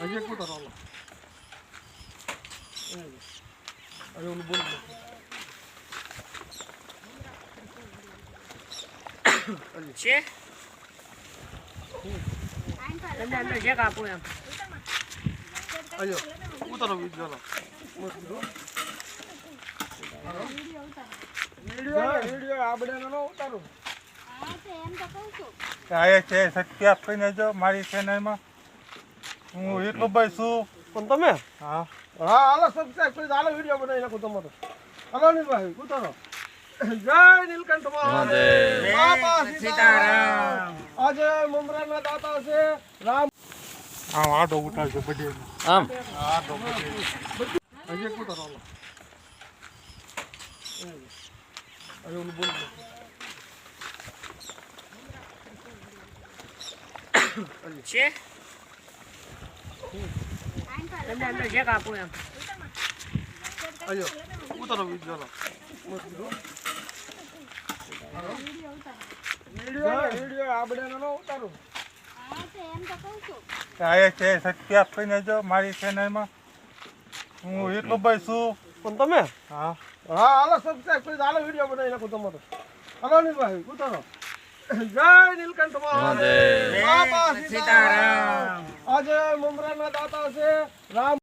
હજી એક ઉતારો હાલો. અરે ઓલું બોલ છે તમને અંદર જે કાપું એમ અયો ઉતારો વિડિયો વિડિયો આપણે નો ઉતારો આયા છે સત્યાપ કરીને જો મારી ચેનલમાં હું યુટ્યુબર છું. પણ તમે હા હા હાલો સબસ્ક્રાઇબ કરી હાલો વિડિયો બનાવી નાખો તમારો હાલો નીલભાઈ ઉતારો જય નીલકંઠ મહાદેવ બાપા સીતારામ આજે મમરાના દાતા છે રામ આમ આડો ઉતારજો બધી આમ આડો બધી હજી એક ઉતારો હાલો. અરે ઓલું બોલ છે તમને અંદર જે કાપું એમ અયો ઉતારો વિડિયો વિડિયો આપણે નો ઉતારો આયા છે સત્યાપ કરીને જો મારી ચેનલમાં હું યુટ્યુબર છું. પણ તમે હા હા હાલો સબસ્ક્રાઇબ કરી હાલો વિડિયો બનાવી નાખો તમારો હાલો નીલભાઈ ઉતારો જય નીલકંઠ મહાદેવ બાપા સીતારામ આજે મમરાના દાતા છે રામ